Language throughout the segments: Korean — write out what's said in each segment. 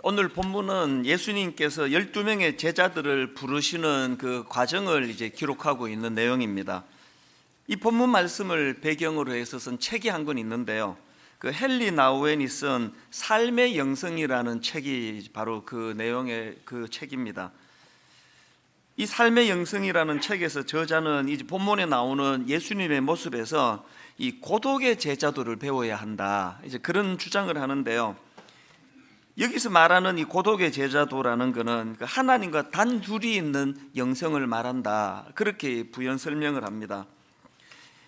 오늘 본문은 예수님께서 12명의 제자들을 부르시는 그 과정을 이제 기록하고 있는 내용입니다. 이 본문 말씀을 배경으로 해서 쓴 책이 한 권 있는데요. 그 헨리 나우엔이 쓴 삶의 영성이라는 책이 바로 그 내용의 그 책입니다. 이 삶의 영성이라는 책에서 저자는 이제 본문에 나오는 예수님의 모습에서 이 고독의 제자도를 배워야 한다, 이제 그런 주장을 하는데요. 여기서 말하는 이 고독의 제자도라는 것은 하나님과 단둘이 있는 영성을 말한다, 그렇게 부연 설명을 합니다.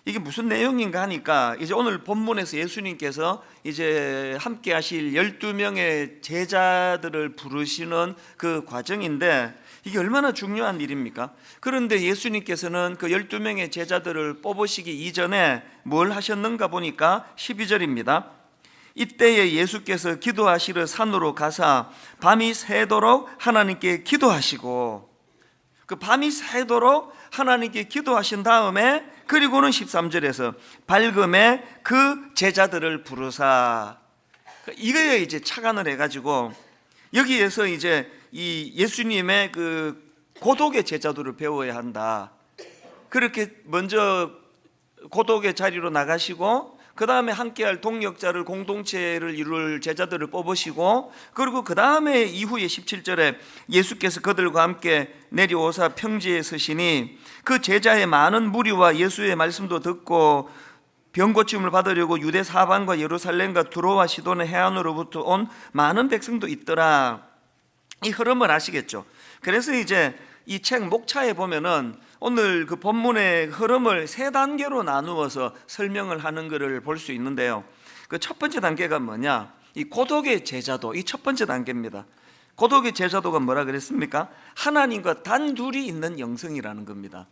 이게 무슨 내용인가 하니까 이제 오늘 본문에서 예수님께서 이제 함께 하실 12명의 제자들을 부르시는 그 과정인데, 이게 얼마나 중요한 일입니까? 그런데 예수님께서는 그 12명의 제자들을 뽑으시기 이전에 뭘 하셨는가 보니까 12절입니다. 이때에 예수께서 기도하시러 산으로 가사 밤이 새도록 하나님께 기도하시고, 그 밤이 새도록 하나님께 기도하신 다음에 그리고는 13절에서 밝음에 그 제자들을 부르사, 이거에 이제 착안을 해가지고 여기에서 이제 이 예수님의 그 고독의 제자도를 배워야 한다. 그렇게 먼저 고독의 자리로 나가시고, 그 다음에 함께할 동역자를, 공동체를 이룰 제자들을 뽑으시고, 그리고 그 다음에 이후에 17절에 예수께서 그들과 함께 내려오사 평지에 서시니 그 제자의 많은 무리와 예수의 말씀도 듣고 병 고침을 받으려고 유대 사방과 예루살렘과 두로와 시돈의 해안으로부터 온 많은 백성도 있더라. 이 흐름을 아시겠죠? 그래서 이제 이 책 목차에 보면은 오늘 그 본문의 흐름을 세 단계로 나누어서 설명을 하는 것을 볼 수 있는데요. 그 첫 번째 단계가 뭐냐? 이 고독의 제자도, 이 첫 번째 단계입니다. 고독의 제자도가 뭐라 그랬습니까? 하나님과 단둘이 있는 영성이라는 겁니다.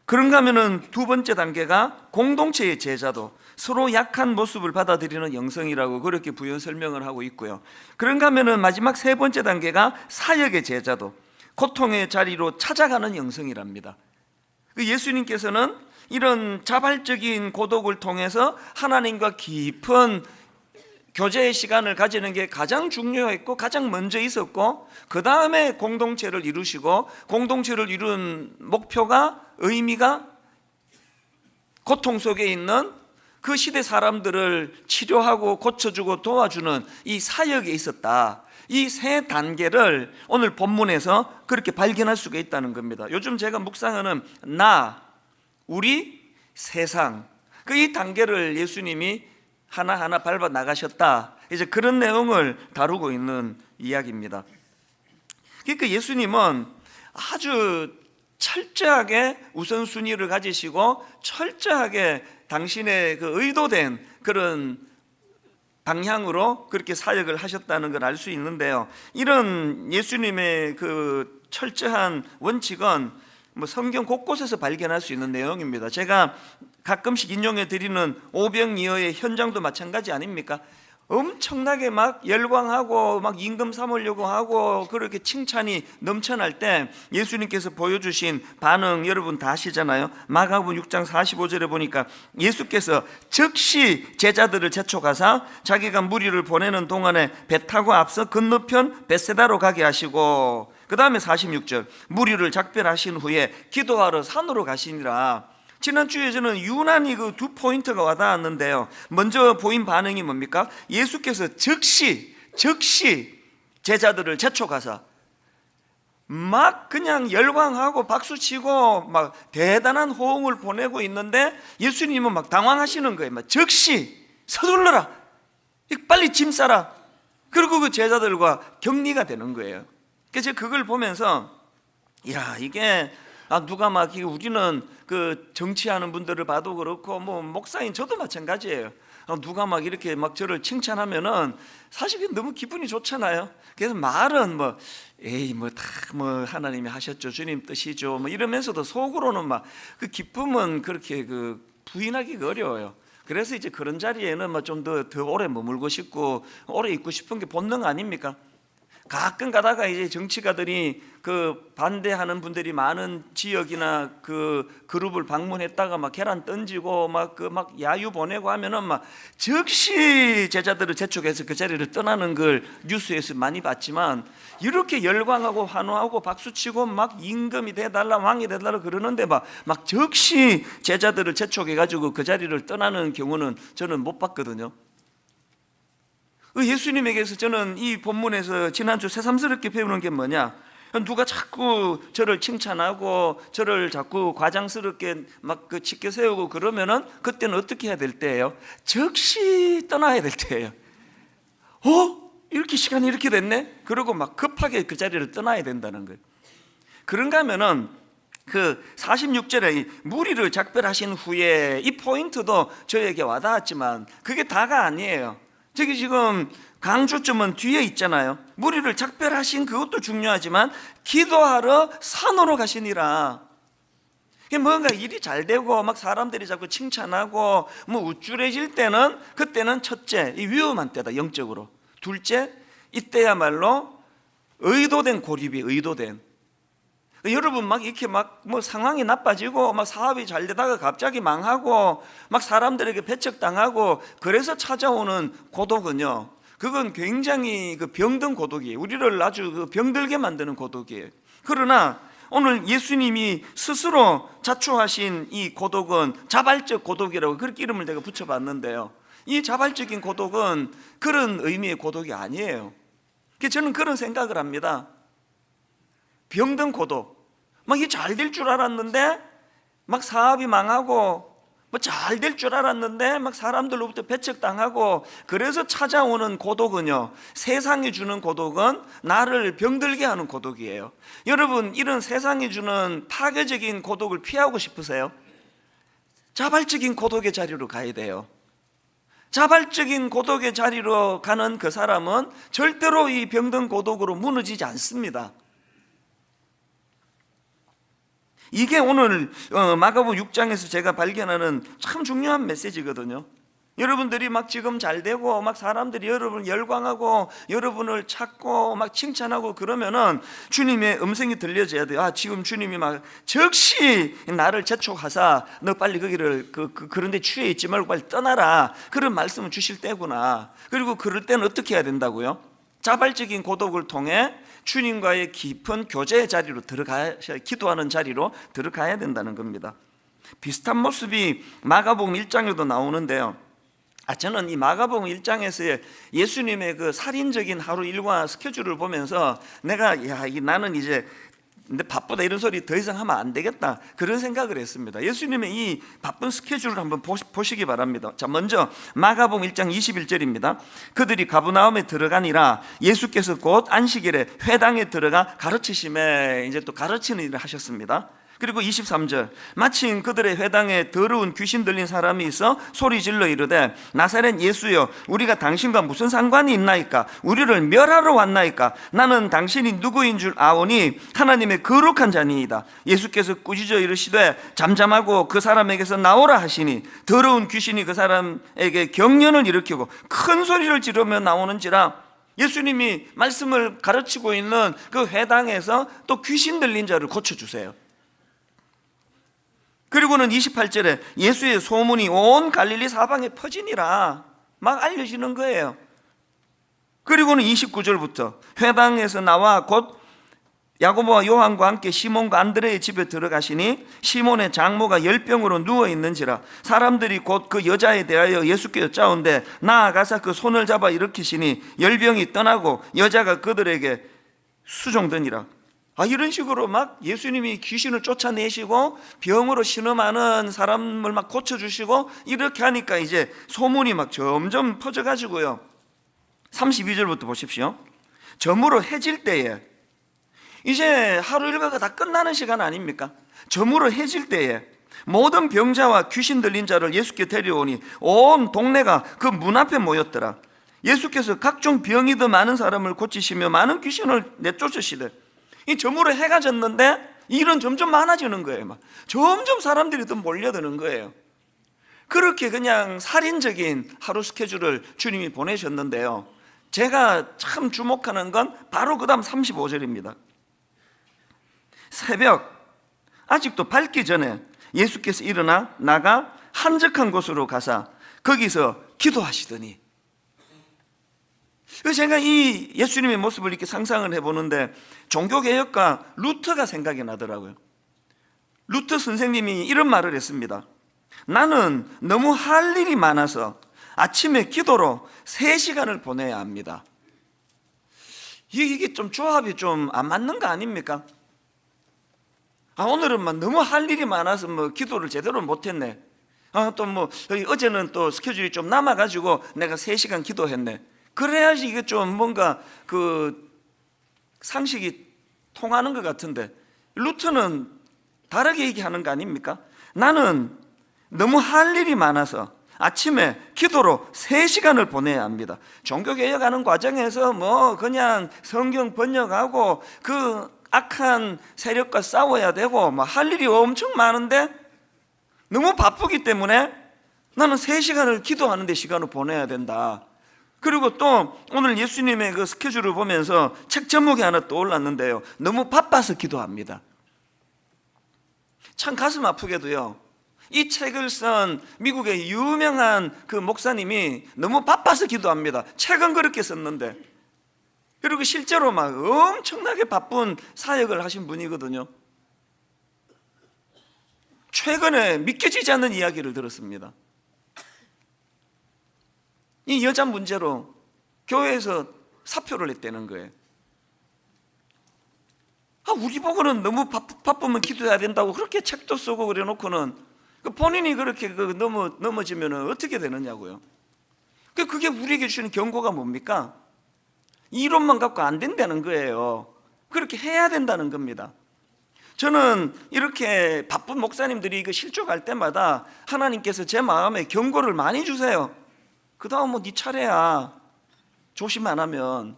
그런가 하면은 두 번째 단계가 공동체의 제자도, 서로 약한 모습을 받아들이는 영성이라고 그렇게 부연 설명을 하고 있고요. 그런가 하면은 마지막 세 번째 단계가 사역의 제자도, 고통의 자리로 찾아가는 영성이랍니다. 예수님께서는 이런 자발적인 고독을 통해서 하나님과 깊은 교제의 시간을 가지는 게 가장 중요했고 가장 먼저 있었고, 그 다음에 공동체를 이루시고, 공동체를 이룬 목표가, 의미가 고통 속에 있는 그 시대 사람들을 치료하고 고쳐주고 도와주는 이 사역에 있었다. 이 세 단계를 오늘 본문에서 그렇게 발견할 수가 있다는 겁니다. 요즘 제가 묵상하는 나, 우리, 세상, 그 이 단계를 예수님이 하나하나 밟아 나가셨다, 이제 그런 내용을 다루고 있는 이야기입니다. 그러니까 예수님은 아주 철저하게 우선순위를 가지시고 철저하게 당신의 그 의도된 그런 방향으로 그렇게 사역을 하셨다는 걸 알 수 있는데요. 이런 예수님의 그 철저한 원칙은 뭐 성경 곳곳에서 발견할 수 있는 내용입니다. 제가 가끔씩 인용해 드리는 오병이어의 현장도 마찬가지 아닙니까? 엄청나게 막 열광하고 막 임금 삼으려고 하고 그렇게 칭찬이 넘쳐날 때 예수님께서 보여주신 반응 여러분 다 아시잖아요. 마가복음 6장 45절에 보니까 예수께서 즉시 제자들을 재촉하사 자기가 무리를 보내는 동안에 배 타고 앞서 건너편 벳세다로 가게 하시고, 그 다음에 46절 무리를 작별하신 후에 기도하러 산으로 가시니라. 지난주에 저는 유난히 그 두 포인트가 와닿았는데요. 먼저 보인 반응이 뭡니까? 예수께서 즉시 제자들을 재촉하사 막 그냥 열광하고 박수치고 막 대단한 호응을 보내고 있는데 예수님은 막 당황하시는 거예요. 막 즉시 서둘러라, 빨리 짐 싸라. 그리고 그 제자들과 격리가 되는 거예요. 그래서 제가 그걸 보면서 야, 이게 누가 막 우리는 그 정치하는 분들을 봐도 그렇고 뭐 목사인 저도 마찬가지예요. 누가 막 이렇게 막 저를 칭찬하면은 사실 너무 기분이 좋잖아요. 그래서 말은 뭐 에이 뭐 다 뭐 하나님이 하셨죠, 주님 뜻이죠, 뭐 이러면서도 속으로는 막 그 기쁨은 그렇게 그 부인하기가 어려워요. 그래서 이제 그런 자리에는 뭐 좀 더 오래 머물고 싶고 오래 있고 싶은 게 본능 아닙니까? 가끔 가다가 이제 정치가들이 그 반대하는 분들이 많은 지역이나 그 그룹을 방문했다가 막 계란 던지고 막 야유 보내고 하면은 막 즉시 제자들을 재촉해서 그 자리를 떠나는 걸 뉴스에서 많이 봤지만, 이렇게 열광하고 환호하고 박수치고 막 임금이 돼달라 왕이 돼달라 그러는데 막 즉시 제자들을 재촉해가지고 그 자리를 떠나는 경우는 저는 못 봤거든요. 예수님에게서 저는 이 본문에서 지난주 새삼스럽게 배우는 게 뭐냐, 누가 자꾸 저를 칭찬하고 저를 자꾸 과장스럽게 막 치켜 세우고 그러면은 그때는 어떻게 해야 될 때예요? 즉시 떠나야 될 때예요. 이렇게 시간이 이렇게 됐네? 그러고 막 급하게 그 자리를 떠나야 된다는 거예요. 그런가 하면은 그 46절에 무리를 작별하신 후에, 이 포인트도 저에게 와닿았지만 그게 다가 아니에요. 저기 지금 강조점은 뒤에 있잖아요. 무리를 작별하신 그것도 중요하지만 기도하러 산으로 가시니라. 뭔가 일이 잘 되고 막 사람들이 자꾸 칭찬하고 뭐 우쭐해질 때는, 그때는 첫째 이 위험한 때다 영적으로. 둘째, 이때야말로 의도된 고립이, 의도된. 여러분 막 이렇게 막 뭐 상황이 나빠지고 막 사업이 잘 되다가 갑자기 망하고 막 사람들에게 배척당하고 그래서 찾아오는 고독은요, 그건 굉장히 그 병든 고독이에요. 우리를 아주 그 병들게 만드는 고독이에요. 그러나 오늘 예수님이 스스로 자초하신 이 고독은 자발적 고독이라고 그렇게 이름을 내가 붙여봤는데요, 이 자발적인 고독은 그런 의미의 고독이 아니에요. 저는 그런 생각을 합니다. 병든 고독, 막 이게 잘 될 줄 알았는데 막 사업이 망하고, 뭐 잘 될 줄 알았는데 막 사람들로부터 배척당하고, 그래서 찾아오는 고독은요, 세상이 주는 고독은 나를 병들게 하는 고독이에요. 여러분, 이런 세상이 주는 파괴적인 고독을 피하고 싶으세요? 자발적인 고독의 자리로 가야 돼요. 자발적인 고독의 자리로 가는 그 사람은 절대로 이 병든 고독으로 무너지지 않습니다. 이게 오늘 마가복음 6장에서 제가 발견하는 참 중요한 메시지거든요. 여러분들이 막 지금 잘 되고 막 사람들이 여러분을 열광하고 여러분을 찾고 막 칭찬하고 그러면은 주님의 음성이 들려져야 돼요. 지금 주님이 막 즉시 나를 재촉하사 너 빨리 거기를 그런 데 취해 있지 말고 빨리 떠나라, 그런 말씀을 주실 때구나. 그리고 그럴 때는 어떻게 해야 된다고요? 자발적인 고독을 통해 주님과의 깊은 교제의 자리로 들어가야, 기도하는 자리로 들어가야 된다는 겁니다. 비슷한 모습이 마가복음 1장에도 나오는데요, 저는 이 마가복음 1장에서의 예수님의 그 살인적인 하루 일과 스케줄을 보면서 내가 나는 이제 근데 바쁘다 이런 소리 더 이상 하면 안 되겠다, 그런 생각을 했습니다. 예수님의 이 바쁜 스케줄을 한번 보시기 바랍니다. 자, 먼저 마가복음 1장 21절입니다. 그들이 가버나움에 들어가니라. 예수께서 곧 안식일에 회당에 들어가 가르치심에, 이제 또 가르치는 일을 하셨습니다. 그리고 23절, 마침 그들의 회당에 더러운 귀신 들린 사람이 있어 소리질러 이르되 나사렛 예수여, 우리가 당신과 무슨 상관이 있나이까? 우리를 멸하러 왔나이까? 나는 당신이 누구인 줄 아오니 하나님의 거룩한 자니이다. 예수께서 꾸짖어 이르시되 잠잠하고 그 사람에게서 나오라 하시니 더러운 귀신이 그 사람에게 경련을 일으키고 큰 소리를 지르며 나오는지라. 예수님이 말씀을 가르치고 있는 그 회당에서 또 귀신 들린 자를 고쳐주세요. 그리고는 28절에 예수의 소문이 온 갈릴리 사방에 퍼지니라, 막 알려지는 거예요. 그리고는 29절부터 회당에서 나와 곧 야고보와 요한과 함께 시몬과 안드레의 집에 들어가시니 시몬의 장모가 열병으로 누워있는지라. 사람들이 곧 그 여자에 대하여 예수께 여짜온데 나아가서 그 손을 잡아 일으키시니 열병이 떠나고 여자가 그들에게 수종되니라. 이런 식으로 막 예수님이 귀신을 쫓아내시고 병으로 신음하는 사람을 막 고쳐주시고 이렇게 하니까 이제 소문이 막 점점 퍼져가지고요, 32절부터 보십시오. 저물어 해질 때에, 이제 하루 일과가 다 끝나는 시간 아닙니까? 저물어 해질 때에 모든 병자와 귀신 들린 자를 예수께 데려오니 온 동네가 그 문 앞에 모였더라. 예수께서 각종 병이 더 많은 사람을 고치시며 많은 귀신을 내쫓으시되, 이 저물어 해가 졌는데 일은 점점 많아지는 거예요. 막 점점 사람들이 더 몰려드는 거예요. 그렇게 그냥 살인적인 하루 스케줄을 주님이 보내셨는데요, 제가 참 주목하는 건 바로 그 다음 35절입니다. 새벽 아직도 밝기 전에 예수께서 일어나 나가 한적한 곳으로 가사 거기서 기도하시더니, 제가 이 예수님의 모습을 이렇게 상상을 해보는데 종교개혁가 루터가 생각이 나더라고요. 루터 선생님이 이런 말을 했습니다. 나는 너무 할 일이 많아서 아침에 기도로 3시간을 보내야 합니다. 이게 좀 조합이 좀 안 맞는 거 아닙니까? 오늘은 막 너무 할 일이 많아서 뭐 기도를 제대로 못했네. 또 뭐 어제는 또 스케줄이 좀 남아가지고 내가 3시간 기도했네. 그래야지 이게 좀 뭔가 그 상식이 통하는 것 같은데, 루터는 다르게 얘기하는 거 아닙니까? 나는 너무 할 일이 많아서 아침에 기도로 3시간을 보내야 합니다. 종교개혁하는 과정에서 뭐 그냥 성경 번역하고 그 악한 세력과 싸워야 되고 뭐 할 일이 엄청 많은데 너무 바쁘기 때문에 나는 3시간을 기도하는 데 시간을 보내야 된다. 그리고 또 오늘 예수님의 그 스케줄을 보면서 책 제목이 하나 떠올랐는데요, 너무 바빠서 기도합니다. 참 가슴 아프게도요, 이 책을 쓴 미국의 유명한 그 목사님이 너무 바빠서 기도합니다. 책은 그렇게 썼는데, 그리고 실제로 막 엄청나게 바쁜 사역을 하신 분이거든요. 최근에 믿겨지지 않는 이야기를 들었습니다. 이 여자 문제로 교회에서 사표를 냈다는 거예요. 우리 보고는 너무 바쁘면 기도해야 된다고 그렇게 책도 쓰고 그래 놓고는 본인이 그렇게 넘어지면 어떻게 되느냐고요. 그게 우리에게 주는 경고가 뭡니까? 이론만 갖고 안 된다는 거예요. 그렇게 해야 된다는 겁니다. 저는 이렇게 바쁜 목사님들이 이거 실족할 때마다 하나님께서 제 마음에 경고를 많이 주세요. 그 다음 뭐 네 차례야, 조심 안 하면.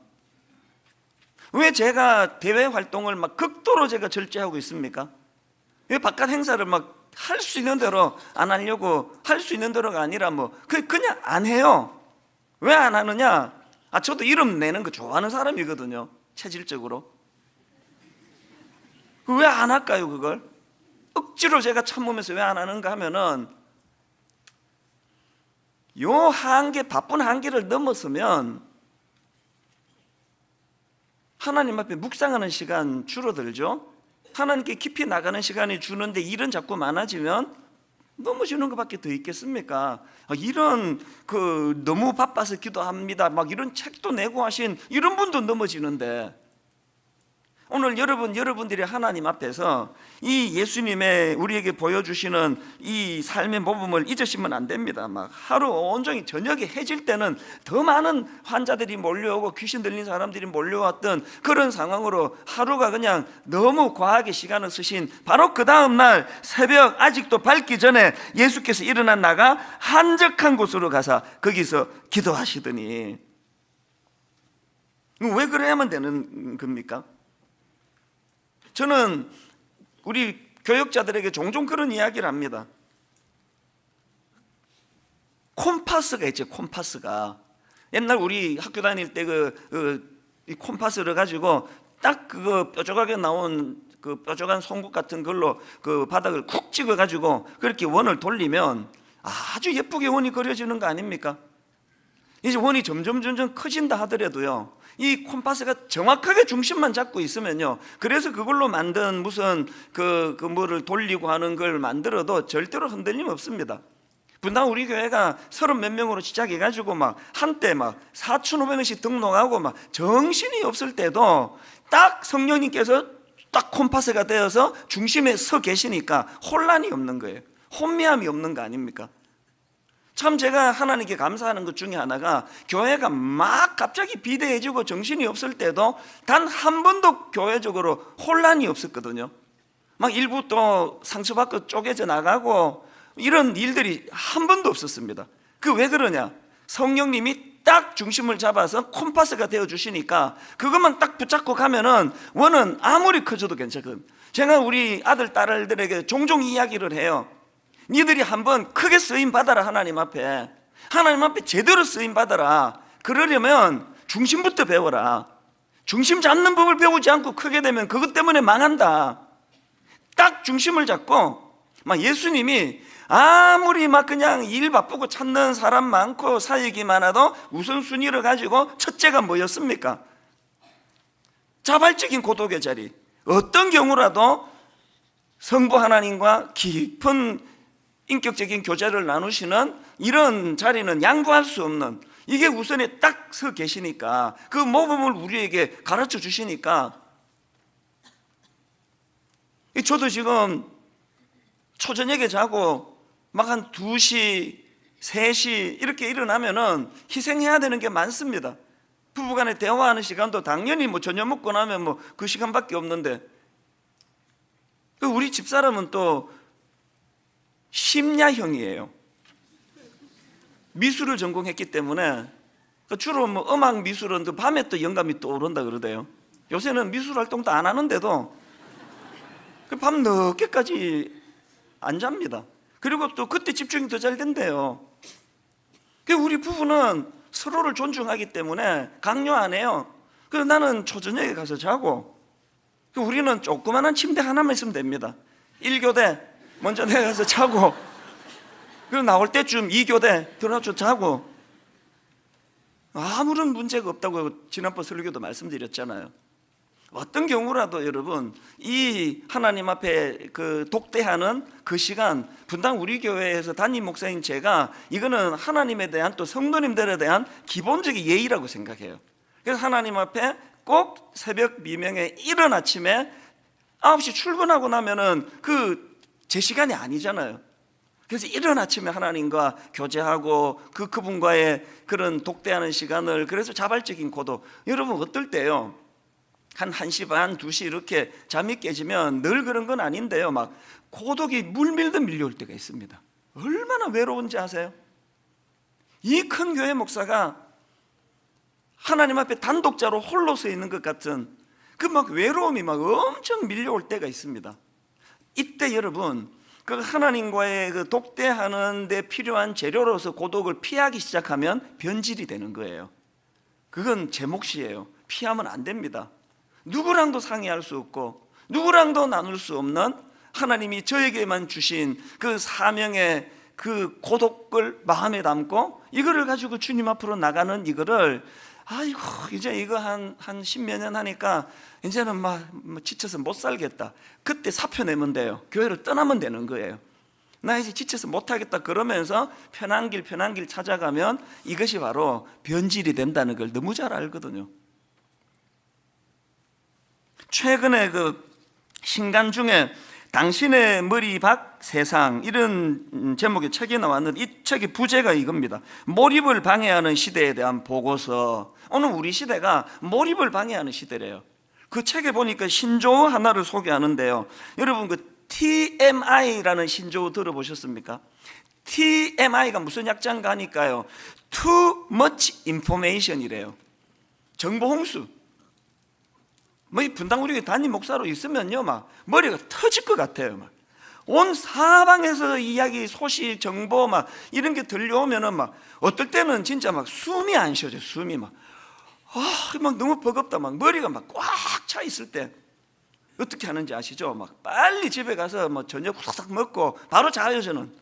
왜 제가 대외 활동을 막 극도로 제가 절제하고 있습니까? 왜 바깥 행사를 막 할 수 있는 대로 안 하려고, 할 수 있는 대로가 아니라 뭐 그냥 안 해요. 왜 안 하느냐? 저도 이름 내는 거 좋아하는 사람이거든요, 체질적으로. 왜 안 할까요, 그걸? 억지로 제가 참으면서 왜 안 하는가 하면은, 요 한계, 바쁜 한계를 넘었으면 하나님 앞에 묵상하는 시간 줄어들죠. 하나님께 깊이 나가는 시간이 주는데 일은 자꾸 많아지면 넘어지는 것밖에 더 있겠습니까? 이런 너무 바빠서 기도합니다 막 이런 책도 내고 하신 이런 분도 넘어지는데, 오늘 여러분들이 하나님 앞에서 이 예수님의 우리에게 보여주시는 이 삶의 모범을 잊으시면 안 됩니다. 막 하루 온종일 저녁에 해질 때는 더 많은 환자들이 몰려오고 귀신 들린 사람들이 몰려왔던 그런 상황으로 하루가 그냥 너무 과하게 시간을 쓰신 바로 그 다음날 새벽 아직도 밝기 전에 예수께서 일어나 나가 한적한 곳으로 가서 거기서 기도하시더니, 왜 그래야만 되는 겁니까? 저는 우리 교역자들에게 종종 그런 이야기를 합니다. 콤파스가 있죠, 콤파스가. 옛날 우리 학교 다닐 때 이 콤파스를 가지고 딱 그거 뾰족하게 나온 그 뾰족한 송곳 같은 걸로 그 바닥을 쿡 찍어 가지고 그렇게 원을 돌리면 아주 예쁘게 원이 그려지는 거 아닙니까? 이제 원이 점점 커진다 하더라도요, 이 콤파스가 정확하게 중심만 잡고 있으면요, 그래서 그걸로 만든 무슨 뭐를 돌리고 하는 걸 만들어도 절대로 흔들림 없습니다. 분당 우리 교회가 30몇 명으로 시작해가지고 막 한때 막 4,500명씩 등록하고 막 정신이 없을 때도 딱 성령님께서 딱 콤파스가 되어서 중심에 서 계시니까 혼란이 없는 거예요. 혼미함이 없는 거 아닙니까? 참 제가 하나님께 감사하는 것 중에 하나가, 교회가 막 갑자기 비대해지고 정신이 없을 때도 단 한 번도 교회적으로 혼란이 없었거든요. 막 일부 또 상처받고 쪼개져 나가고 이런 일들이 한 번도 없었습니다. 왜 그러냐? 성령님이 딱 중심을 잡아서 콤파스가 되어 주시니까 그것만 딱 붙잡고 가면은 원은 아무리 커져도 괜찮거든요. 제가 우리 아들 딸들에게 종종 이야기를 해요. 니들이 한번 크게 쓰임 받아라. 하나님 앞에 제대로 쓰임 받아라. 그러려면 중심부터 배워라. 중심 잡는 법을 배우지 않고 크게 되면 그것 때문에 망한다. 딱 중심을 잡고, 막 예수님이 아무리 막 그냥 일 바쁘고 찾는 사람 많고 사역이 많아도 우선순위를 가지고 첫째가 뭐였습니까? 자발적인 고독의 자리. 어떤 경우라도 성부 하나님과 깊은 인격적인 교제를 나누시는 이런 자리는 양보할 수 없는, 이게 우선에 딱 서 계시니까, 그 모범을 우리에게 가르쳐 주시니까. 저도 지금 초저녁에 자고 막 한 2시, 3시 이렇게 일어나면은 희생해야 되는 게 많습니다. 부부간에 대화하는 시간도 당연히 뭐 저녁 먹고 나면 뭐 그 시간밖에 없는데, 우리 집사람은 또 심야형이에요. 미술을 전공했기 때문에 주로 뭐 음악 미술은 또 밤에 또 영감이 또 오른다 그러대요. 요새는 미술 활동도 안 하는데도 밤 늦게까지 안 잡니다. 그리고 또 그때 집중이 더 잘 된대요. 우리 부부는 서로를 존중하기 때문에 강요 안 해요. 그래서 나는 초저녁에 가서 자고, 우리는 조그만한 침대 하나만 있으면 됩니다. 1교대 먼저 내가 가서 자고, 그리고 나올 때쯤 2교대 들어가서 자고, 아무런 문제가 없다고 지난번 설교도 말씀드렸잖아요. 어떤 경우라도 여러분, 이 하나님 앞에 그 독대하는 그 시간, 분당 우리 교회에서 담임 목사인 제가 이거는 하나님에 대한 또 성도님들에 대한 기본적인 예의라고 생각해요. 그래서 하나님 앞에 꼭 새벽 미명에 이른 아침에 9시 출근하고 나면은 그 제 시간이 아니잖아요. 그래서 이른 아침에 하나님과 교제하고 그분과의 그런 독대하는 시간을, 그래서 자발적인 고독. 여러분 어떨 때요? 한 1시 반, 2시 이렇게 잠이 깨지면 늘 그런 건 아닌데요, 막 고독이 물밀듯 밀려올 때가 있습니다. 얼마나 외로운지 아세요? 이 큰 교회 목사가 하나님 앞에 단독자로 홀로 서 있는 것 같은 그 막 외로움이 막 엄청 밀려올 때가 있습니다. 이때 여러분, 그 하나님과의 그 독대하는 데 필요한 재료로서 고독을 피하기 시작하면 변질이 되는 거예요. 그건 제 몫이에요. 피하면 안 됩니다. 누구랑도 상의할 수 없고 누구랑도 나눌 수 없는 하나님이 저에게만 주신 그 사명의 그 고독을 마음에 담고 이거를 가지고 주님 앞으로 나가는 이거를, 아이고 이제 이거 한 10몇 년 하니까 이제는 막 지쳐서 못 살겠다. 그때 사표 내면 돼요. 교회를 떠나면 되는 거예요. 나 이제 지쳐서 못하겠다 그러면서 편한 길 찾아가면 이것이 바로 변질이 된다는 걸 너무 잘 알거든요. 최근에 그 신간 중에 당신의 머리 밖 세상, 이런 제목의 책이 나왔는데, 이 책의 부제가 이겁니다. 몰입을 방해하는 시대에 대한 보고서. 오늘 우리 시대가 몰입을 방해하는 시대래요. 그 책에 보니까 신조어 하나를 소개하는데요, 여러분 그 TMI라는 신조어 들어보셨습니까? TMI가 무슨 약자인가 하니까요, Too much information이래요. 정보 홍수. 뭐 이 분당 우리 담임 목사로 있으면요, 막 머리가 터질 것 같아요. 막 온 사방에서 이야기, 소식, 정보 막 이런 게 들려오면은 막 어떨 때는 진짜 막 숨이 안 쉬어져. 숨이 막 너무 버겁다. 막 머리가 막 꽉 차 있을 때 어떻게 하는지 아시죠? 막 빨리 집에 가서 뭐 저녁 후딱 먹고 바로 자요. 저는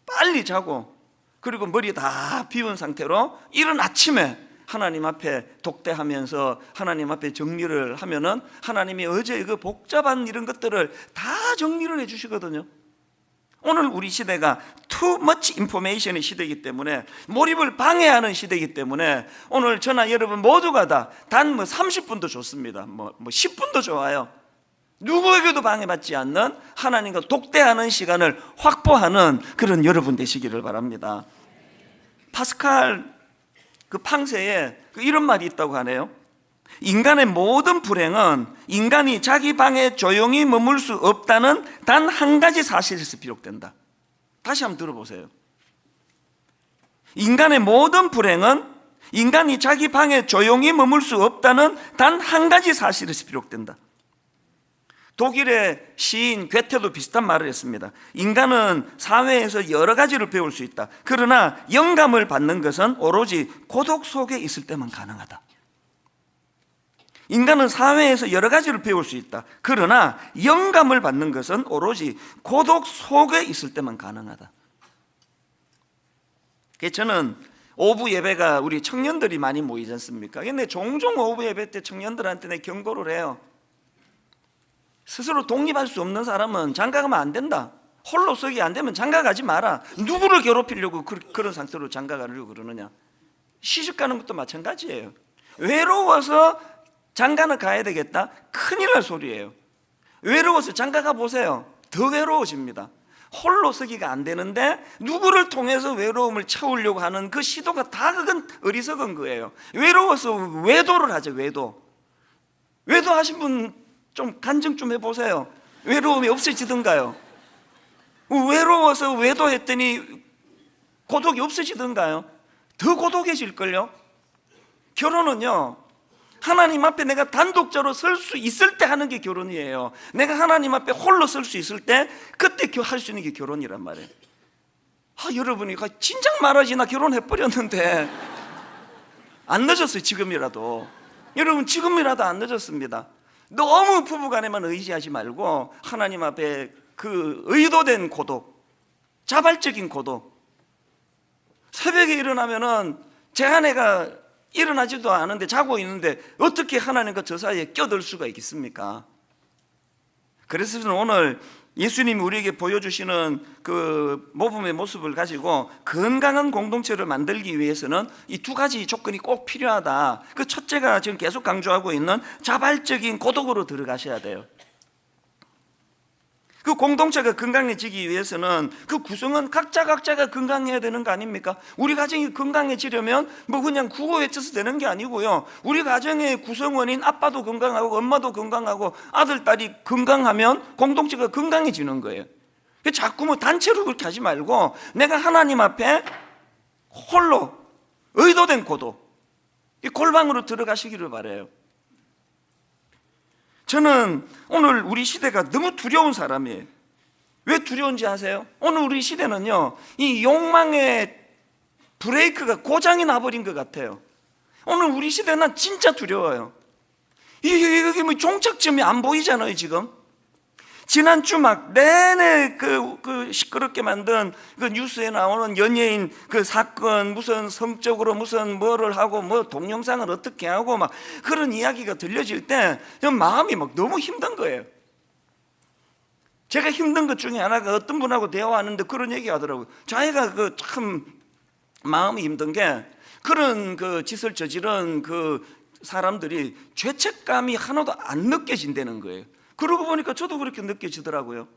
빨리 자고, 그리고 머리 다 비운 상태로 이른 아침에 하나님 앞에 독대하면서 하나님 앞에 정리를 하면은 하나님이 어제 그 복잡한 이런 것들을 다 정리를 해주시거든요. 오늘 우리 시대가 too much information의 시대이기 때문에, 몰입을 방해하는 시대이기 때문에 오늘 저나 여러분 모두가 다 단 뭐 30분도 좋습니다. 뭐 10분도 좋아요. 누구에게도 방해받지 않는 하나님과 독대하는 시간을 확보하는 그런 여러분 되시기를 바랍니다. 파스칼 그 팡세에 이런 말이 있다고 하네요. 인간의 모든 불행은 인간이 자기 방에 조용히 머물 수 없다는 단 한 가지 사실에서 비롯된다. 다시 한번 들어보세요. 인간의 모든 불행은 인간이 자기 방에 조용히 머물 수 없다는 단 한 가지 사실에서 비롯된다. 독일의 시인 괴테도 비슷한 말을 했습니다. 인간은 사회에서 여러 가지를 배울 수 있다. 그러나 영감을 받는 것은 오로지 고독 속에 있을 때만 가능하다. 인간은 사회에서 여러 가지를 배울 수 있다. 그러나 영감을 받는 것은 오로지 고독 속에 있을 때만 가능하다. 그래서 저는 오후 예배가 우리 청년들이 많이 모이지 않습니까? 근데 종종 오후 예배 때 청년들한테 내 경고를 해요. 스스로 독립할 수 없는 사람은 장가가면 안 된다. 홀로 서기 안 되면 장가가지 마라. 누구를 괴롭히려고 그런 상태로 장가가려고 그러느냐. 시집가는 것도 마찬가지예요. 외로워서 장가는 가야 되겠다? 큰일 날 소리예요. 외로워서 장가가 보세요. 더 외로워집니다. 홀로 서기가 안 되는데 누구를 통해서 외로움을 채우려고 하는 그 시도가 다 그건 어리석은 거예요. 외로워서 외도를 하죠. 외도하신 분 좀 간증 좀 해보세요. 외로움이 없어지던가요? 외로워서 외도했더니 고독이 없어지던가요? 더 고독해질걸요? 결혼은요, 하나님 앞에 내가 단독자로 설 수 있을 때 하는 게 결혼이에요. 내가 하나님 앞에 홀로 설 수 있을 때 그때 할 수 있는 게 결혼이란 말이에요. 여러분이 진작 말하지, 나 결혼해버렸는데. 안 늦었어요. 지금이라도. 여러분, 지금이라도 안 늦었습니다. 너무 부부간에만 의지하지 말고 하나님 앞에 그 의도된 고독, 자발적인 고독. 새벽에 일어나면은 제 아내가 일어나지도 않은데 자고 있는데 어떻게 하나님과 저 사이에 껴들 수가 있겠습니까? 그래서 저는 오늘 예수님이 우리에게 보여주시는 그 모범의 모습을 가지고 건강한 공동체를 만들기 위해서는 이 두 가지 조건이 꼭 필요하다. 그 첫째가 지금 계속 강조하고 있는 자발적인 고독으로 들어가셔야 돼요. 그 공동체가 건강해지기 위해서는 그 구성은 각자가 건강해야 되는 거 아닙니까? 우리 가정이 건강해지려면 뭐 그냥 구호 외쳐서 되는 게 아니고요. 우리 가정의 구성원인 아빠도 건강하고 엄마도 건강하고 아들, 딸이 건강하면 공동체가 건강해지는 거예요. 자꾸 뭐 단체로 그렇게 하지 말고 내가 하나님 앞에 홀로 의도된 고독, 이 골방으로 들어가시기를 바라요. 저는 오늘 우리 시대가 너무 두려운 사람이에요. 왜 두려운지 아세요? 오늘 우리 시대는요, 이 욕망의 브레이크가 고장이 나버린 것 같아요. 오늘 우리 시대는 진짜 두려워요. 이게 뭐 종착점이 안 보이잖아요, 지금. 지난주 막 내내 그 시끄럽게 만든 그 뉴스에 나오는 연예인 그 사건, 무슨 성적으로 무슨 뭐를 하고 뭐 동영상을 어떻게 하고 막 그런 이야기가 들려질 때 마음이 막 너무 힘든 거예요. 제가 힘든 것 중에 하나가 어떤 분하고 대화하는데 그런 얘기 하더라고요. 자기가 그 참 마음이 힘든 게 그런 그 짓을 저지른 그 사람들이 죄책감이 하나도 안 느껴진다는 거예요. 그러고 보니까 저도 그렇게 느껴지더라고요.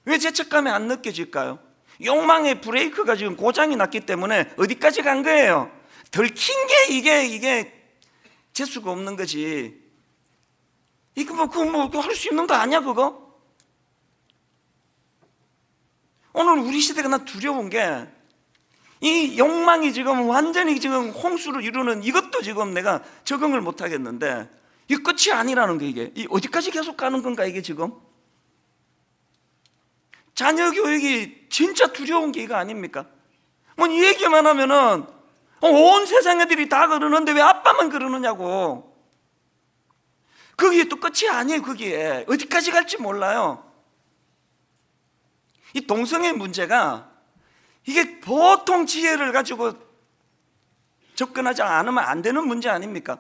왜 죄책감이 안 느껴질까요? 욕망의 브레이크가 지금 고장이 났기 때문에 어디까지 간 거예요? 들킨 게 이게 재수가 없는 거지. 이거 뭐 할 수 있는 거 아니야 그거? 오늘 우리 시대가 나 두려운 게 이 욕망이 지금 완전히 지금 홍수를 이루는 이것도 지금 내가 적응을 못 하겠는데 이게 끝이 아니라는 거. 이게 어디까지 계속 가는 건가 이게 지금? 자녀 교육이 진짜 두려운 게 이거 아닙니까? 뭐 이 얘기만 하면은 온 세상 애들이 다 그러는데 왜 아빠만 그러느냐고. 그게 또 끝이 아니에요. 그게 어디까지 갈지 몰라요. 이 동성애 문제가 이게 보통 지혜를 가지고 접근하지 않으면 안 되는 문제 아닙니까?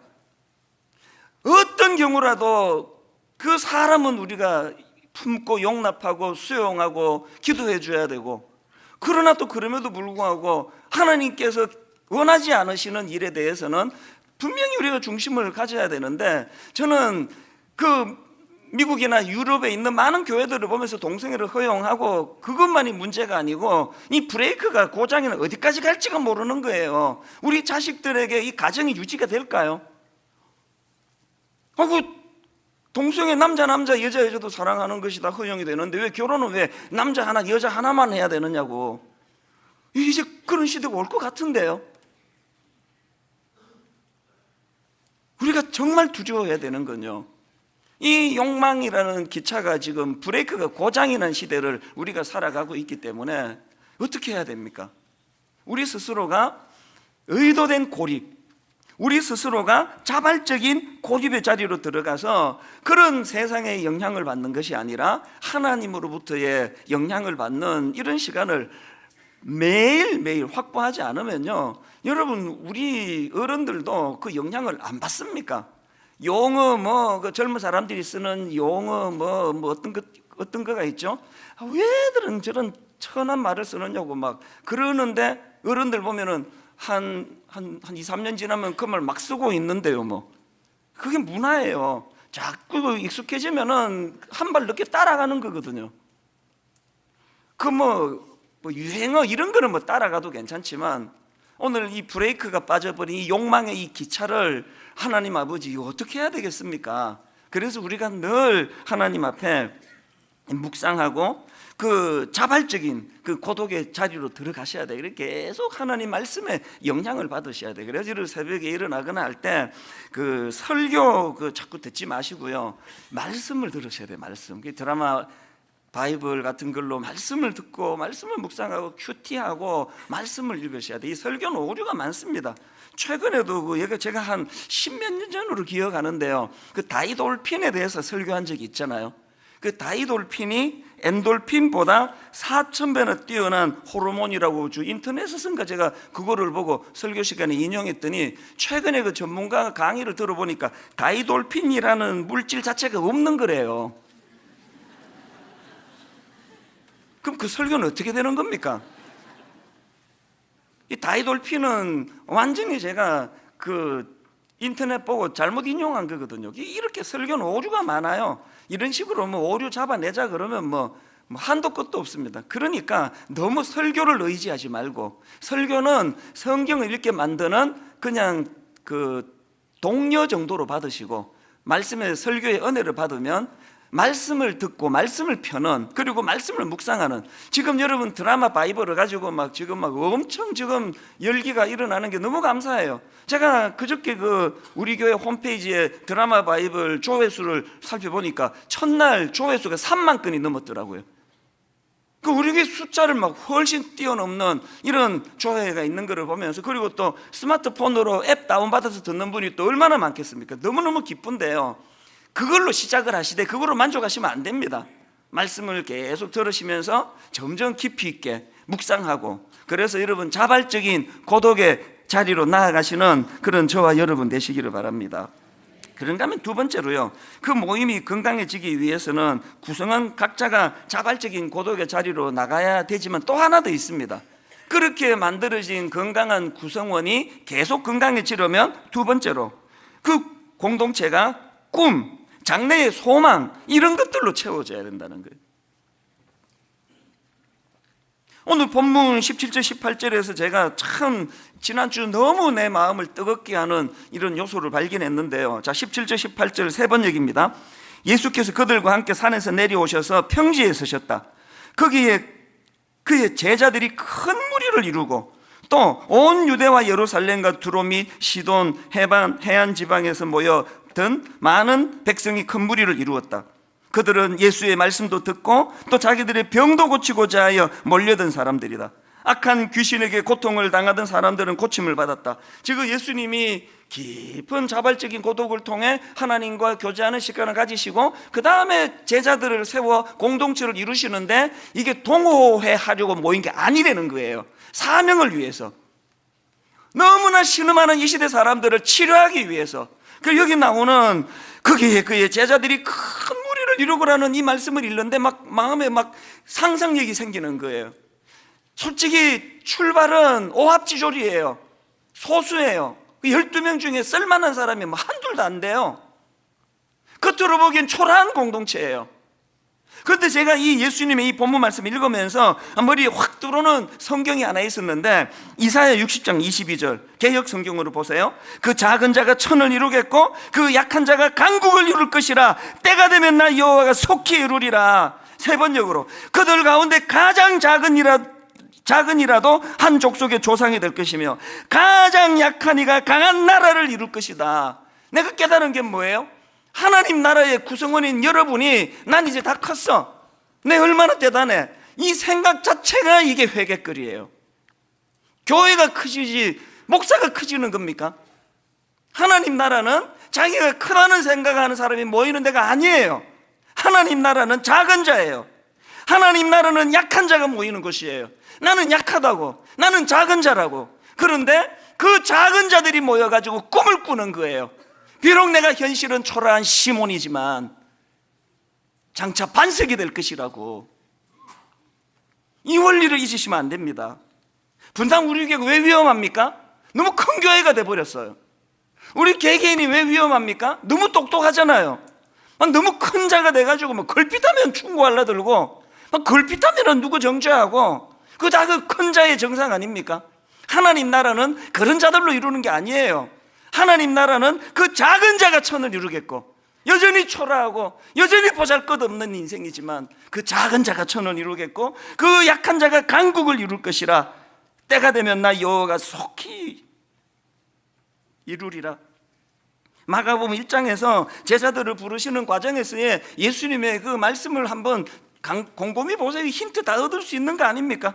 어떤 경우라도 그 사람은 우리가 품고 용납하고 수용하고 기도해 줘야 되고, 그러나 또 그럼에도 불구하고 하나님께서 원하지 않으시는 일에 대해서는 분명히 우리가 중심을 가져야 되는데, 저는 그 미국이나 유럽에 있는 많은 교회들을 보면서 동성애를 허용하고 그것만이 문제가 아니고 이 브레이크가 고장이는 어디까지 갈지가 모르는 거예요. 우리 자식들에게 이 가정이 유지가 될까요? 동성애 남자 여자도 사랑하는 것이 다 허용이 되는데 왜 결혼은 왜 남자 하나 여자 하나만 해야 되느냐고. 이제 그런 시대가 올 것 같은데요. 우리가 정말 두려워해야 되는 건요, 이 욕망이라는 기차가 지금 브레이크가 고장이 난 시대를 우리가 살아가고 있기 때문에 어떻게 해야 됩니까? 우리 스스로가 의도된 고립, 우리 스스로가 자발적인 고집의 자리로 들어가서 그런 세상의 영향을 받는 것이 아니라 하나님으로부터의 영향을 받는 이런 시간을 매일매일 확보하지 않으면요, 여러분, 우리 어른들도 그 영향을 안 받습니까? 용어, 그 젊은 사람들이 쓰는 용어 어떤 거가 있죠? 왜들은 저런 천한 말을 쓰느냐고 막 그러는데, 어른들 보면은 한 2, 3년 지나면 그 말 막 쓰고 있는데요. 그게 문화예요. 자꾸 익숙해지면은 한 발 늦게 따라가는 거거든요. 유행어 이런 거는 따라가도 괜찮지만, 오늘 이 브레이크가 빠져버린 이 욕망의 이 기차를 하나님 아버지 어떻게 해야 되겠습니까? 그래서 우리가 늘 하나님 앞에 묵상하고 그 자발적인 그 고독의 자리로 들어가셔야 돼요. 이렇게 계속 하나님 말씀에 영향을 받으셔야 돼요. 그래서 이런 새벽에 일어나거나 할 때 그 설교 자꾸 듣지 마시고요, 말씀을 들으셔야 돼요. 말씀. 그 드라마 바이블 같은 걸로 말씀을 듣고 말씀을 묵상하고 큐티하고 말씀을 읽으셔야 돼요. 이 설교는 오류가 많습니다. 최근에도 제가 한 10몇 년 전으로 기억하는데요, 그 다이돌핀에 대해서 설교한 적이 있잖아요. 그 다이돌핀이 엔돌핀보다 4,000배나 뛰어난 호르몬이라고 인터넷에선가 제가 그거를 보고 설교 시간에 인용했더니, 최근에 그 전문가 강의를 들어보니까 다이돌핀이라는 물질 자체가 없는 거래요. 그럼 그 설교는 어떻게 되는 겁니까? 이 다이돌핀은 완전히 제가 그 인터넷 보고 잘못 인용한 거거든요. 이렇게 설교는 오류가 많아요. 이런 식으로 오류 잡아내자 그러면 한도 끝도 없습니다. 그러니까 너무 설교를 의지하지 말고, 설교는 성경을 읽게 만드는 그냥 그 동료 정도로 받으시고, 말씀의 설교의 은혜를 받으면 말씀을 듣고 말씀을 펴는, 그리고 말씀을 묵상하는, 지금 여러분 드라마 바이블을 가지고 지금 엄청 지금 열기가 일어나는 게 너무 감사해요. 제가 그저께 우리 교회 홈페이지에 드라마 바이블 조회수를 살펴보니까 첫날 조회수가 3만 건이 넘었더라고요. 우리 교회 숫자를 훨씬 뛰어넘는 이런 조회가 있는 것을 보면서, 그리고 또 스마트폰으로 앱 다운받아서 듣는 분이 또 얼마나 많겠습니까? 너무너무 기쁜데요, 그걸로 시작을 하시되 그걸로 만족하시면 안 됩니다. 말씀을 계속 들으시면서 점점 깊이 있게 묵상하고, 그래서 여러분 자발적인 고독의 자리로 나아가시는 그런 저와 여러분 되시기를 바랍니다. 그런가 하면 두 번째로요, 그 모임이 건강해지기 위해서는 구성원 각자가 자발적인 고독의 자리로 나가야 되지만 또 하나 더 있습니다. 그렇게 만들어진 건강한 구성원이 계속 건강해지려면 두 번째로 그 공동체가 꿈, 장래의 소망, 이런 것들로 채워져야 된다는 거예요. 오늘 본문 17절 18절에서 제가 참 지난주 너무 내 마음을 뜨겁게 하는 이런 요소를 발견했는데요. 자, 17절 18절 세 번 얘기입니다. 예수께서 그들과 함께 산에서 내려오셔서 평지에 서셨다. 거기에 그의 제자들이 큰 무리를 이루고, 또 온 유대와 예루살렘과 두로 및 시돈, 해안 지방에서 모여든 많은 백성이 큰 무리를 이루었다. 그들은 예수의 말씀도 듣고 또 자기들의 병도 고치고자 하여 몰려든 사람들이다. 악한 귀신에게 고통을 당하던 사람들은 고침을 받았다. 지금 예수님이 깊은 자발적인 고독을 통해 하나님과 교제하는 시간을 가지시고, 그 다음에 제자들을 세워 공동체를 이루시는데, 이게 동호회 하려고 모인 게 아니라는 거예요. 사명을 위해서, 너무나 신음하는 이 시대 사람들을 치료하기 위해서. 여기 나오는 거기에 그의 제자들이 큰 무리를 이루고라는 이 말씀을 읽는데 마음에 상상력이 생기는 거예요. 솔직히 출발은 오합지졸이에요. 소수예요. 12명 중에 쓸만한 사람이 한둘도 안 돼요. 겉으로 보기엔 초라한 공동체예요. 그런데 제가 이 예수님의 이 본문 말씀 읽으면서 머리에 확 들어오는 성경이 하나 있었는데, 이사야 60장 22절 개역 성경으로 보세요. 그 작은 자가 천을 이루겠고 그 약한 자가 강국을 이룰 것이라. 때가 되면 나 여호와가 속히 이루리라. 세 번역으로 그들 가운데 가장 작은이라도 한 족속의 조상이 될 것이며 가장 약한 이가 강한 나라를 이룰 것이다. 내가 깨달은 게 뭐예요? 하나님 나라의 구성원인 여러분이, 난 이제 다 컸어, 내 얼마나 대단해, 이 생각 자체가 이게 회개거리예요. 교회가 커지지 목사가 커지는 겁니까? 하나님 나라는 자기가 크다는 생각하는 사람이 모이는 데가 아니에요. 하나님 나라는 작은 자예요. 하나님 나라는 약한 자가 모이는 곳이에요. 나는 약하다고, 나는 작은 자라고. 그런데 그 작은 자들이 모여가지고 꿈을 꾸는 거예요. 비록 내가 현실은 초라한 시몬이지만 장차 반석이 될 것이라고. 이 원리를 잊으시면 안 됩니다. 분당 우리 교회가 왜 위험합니까? 너무 큰 교회가 돼버렸어요. 우리 개개인이 왜 위험합니까? 너무 똑똑하잖아요. 너무 큰 자가 돼가지고 뭐 걸핏하면 충고하려 들고, 걸핏하면 누구 정죄하고, 그거 다 그 큰 자의 정상 아닙니까? 하나님 나라는 그런 자들로 이루는 게 아니에요. 하나님 나라는 그 작은 자가 천을 이루겠고, 여전히 초라하고 여전히 보잘것없는 인생이지만 그 작은 자가 천을 이루겠고, 그 약한 자가 강국을 이룰 것이라. 때가 되면 나 여호와가 속히 이루리라. 마가복음 1장에서 제자들을 부르시는 과정에서의 예수님의 그 말씀을 한번 곰곰이 보세요. 힌트 다 얻을 수 있는 거 아닙니까?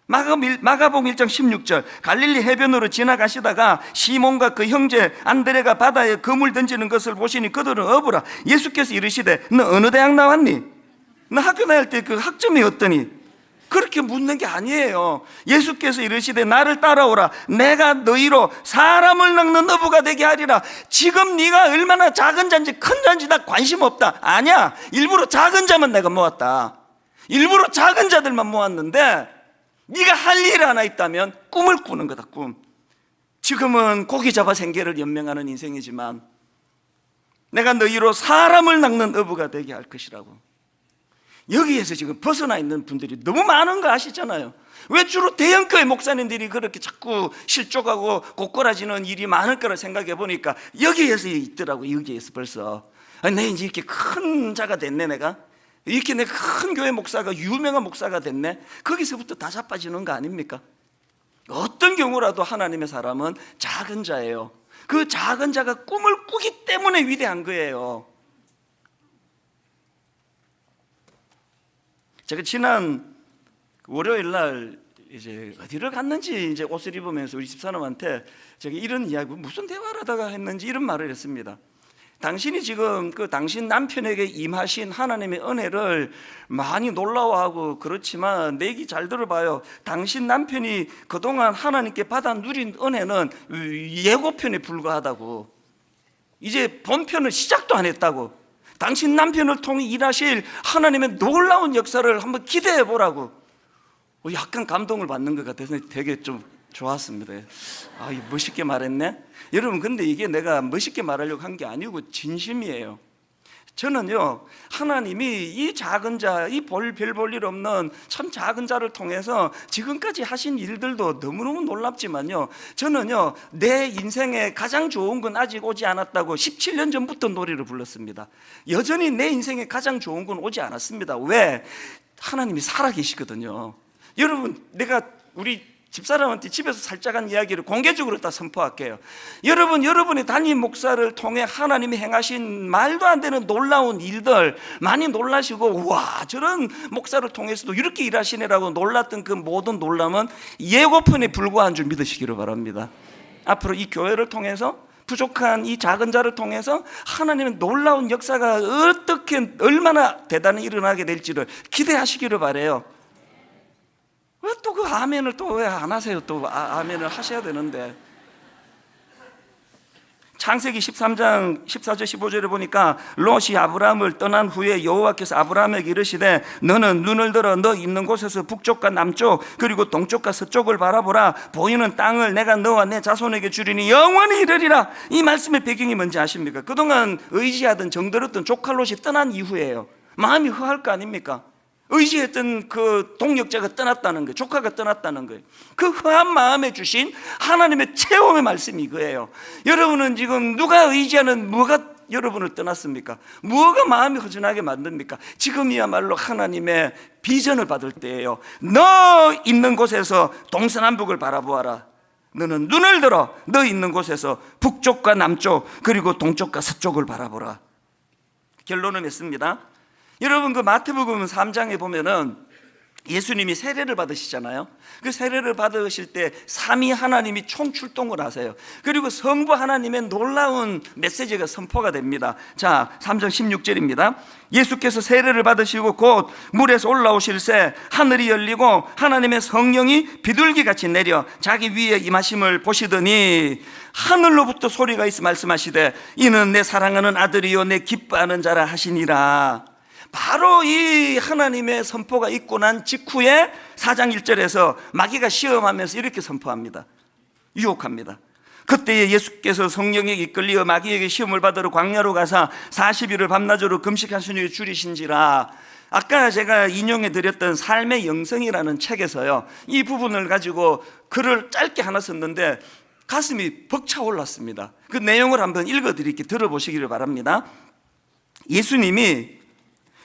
마가복음 1장 16절, 갈릴리 해변으로 지나가시다가 시몬과 그 형제 안드레가 바다에 그물 던지는 것을 보시니 그들은 어부라. 예수께서 이르시되 너 어느 대학 나왔니? 너 학교 다닐 때 그 학점이 어떠니? 그렇게 묻는 게 아니에요. 예수께서 이르시되 나를 따라오라. 내가 너희로 사람을 낚는 어부가 되게 하리라. 지금 네가 얼마나 작은 자인지 큰 자인지 나 관심 없다. 아니야, 일부러 작은 자만 내가 모았다. 일부러 작은 자들만 모았는데, 네가 할 일 하나 있다면 꿈을 꾸는 거다. 꿈. 지금은 고기 잡아 생계를 연명하는 인생이지만 내가 너희로 사람을 낚는 어부가 되게 할 것이라고. 여기에서 지금 벗어나 있는 분들이 너무 많은 거 아시잖아요. 왜 주로 대형교회 목사님들이 그렇게 자꾸 실족하고 고꾸라지는 일이 많을 거라 생각해 보니까 여기에서 있더라고. 여기에서 벌써 내 이제 이렇게 큰 자가 됐네. 내가 이렇게 내 큰 교회 목사가, 유명한 목사가 됐네. 거기서부터 다 자빠지는 거 아닙니까? 어떤 경우라도 하나님의 사람은 작은 자예요. 그 작은 자가 꿈을 꾸기 때문에 위대한 거예요. 제가 지난 월요일 날 이제 어디를 갔는지 이제 옷을 입으면서 우리 집사람한테 제가 이런 이야기, 무슨 대화를 하다가 했는지 이런 말을 했습니다. 당신이 지금 그 당신 남편에게 임하신 하나님의 은혜를 많이 놀라워하고 그렇지만 내 얘기 잘 들어봐요. 당신 남편이 그동안 하나님께 받아 누린 은혜는 예고편에 불과하다고. 이제 본편은 시작도 안 했다고. 당신 남편을 통해 일하실 하나님의 놀라운 역사를 한번 기대해 보라고. 약간 감동을 받는 것 같아서 되게 좀 좋았습니다. 멋있게 말했네. 여러분, 근데 이게 내가 멋있게 말하려고 한 게 아니고 진심이에요. 저는요, 하나님이 이 작은 자, 이 별 볼 일 없는 참 작은 자를 통해서 지금까지 하신 일들도 너무너무 놀랍지만요, 저는요, 내 인생에 가장 좋은 건 아직 오지 않았다고 17년 전부터 노래를 불렀습니다. 여전히 내 인생에 가장 좋은 건 오지 않았습니다. 왜? 하나님이 살아계시거든요. 여러분, 내가 우리 집사람한테 집에서 살짝 한 이야기를 공개적으로 다 선포할게요. 여러분, 여러분의 담임 목사를 통해 하나님이 행하신 말도 안 되는 놀라운 일들 많이 놀라시고, 와, 저런 목사를 통해서도 이렇게 일하시네라고 놀랐던 그 모든 놀람은 예고편에 불과한 줄 믿으시기를 바랍니다. 앞으로 이 교회를 통해서, 부족한 이 작은 자를 통해서 하나님의 놀라운 역사가 어떻게, 얼마나 대단히 일어나게 될지를 기대하시기를 바라요. 왜 또 그 아멘을 또 왜 안 하세요? 또 아멘을 하셔야 되는데. 창세기 13장 14절 15절에 보니까 롯이 아브라함을 떠난 후에 여호와께서 아브라함에게 이르시되 너는 눈을 들어 너 있는 곳에서 북쪽과 남쪽 그리고 동쪽과 서쪽을 바라보라. 보이는 땅을 내가 너와 내 자손에게 주리니 영원히 이르리라. 이 말씀의 배경이 뭔지 아십니까? 그동안 의지하던 정들었던 조카 롯이 떠난 이후에요. 마음이 허할 거 아닙니까? 의지했던 그 동력자가 떠났다는 거예요. 조카가 떠났다는 거예요. 그 허한 마음에 주신 하나님의 체험의 말씀이 이거예요. 여러분은 지금 누가 의지하는 뭐가 여러분을 떠났습니까? 무엇가 마음이 허전하게 만듭니까? 지금이야말로 하나님의 비전을 받을 때예요. 너 있는 곳에서 동서남북을 바라보아라. 너는 눈을 들어 너 있는 곳에서 북쪽과 남쪽 그리고 동쪽과 서쪽을 바라보라. 결론은 맺습니다. 여러분, 그 마태복음 3장에 보면은 예수님이 세례를 받으시잖아요. 그 세례를 받으실 때 삼위 하나님이 총출동을 하세요. 그리고 성부 하나님의 놀라운 메시지가 선포가 됩니다. 자, 3절 16절입니다. 예수께서 세례를 받으시고 곧 물에서 올라오실새 하늘이 열리고 하나님의 성령이 비둘기같이 내려 자기 위에 임하심을 보시더니 하늘로부터 소리가 있어 말씀하시되 이는 내 사랑하는 아들이요 내 기뻐하는 자라 하시니라. 바로 이 하나님의 선포가 있고 난 직후에 4장 1절에서 마귀가 시험하면서 이렇게 선포합니다. 유혹합니다. 그때에 예수께서 성령에 이끌리어 마귀에게 시험을 받으러 광야로 가사 40일을 밤낮으로 금식하시니 줄이신지라. 아까 제가 인용해 드렸던 삶의 영성이라는 책에서요, 이 부분을 가지고 글을 짧게 하나 썼는데 가슴이 벅차 올랐습니다. 그 내용을 한번 읽어 드릴게요. 들어보시기를 바랍니다. 예수님이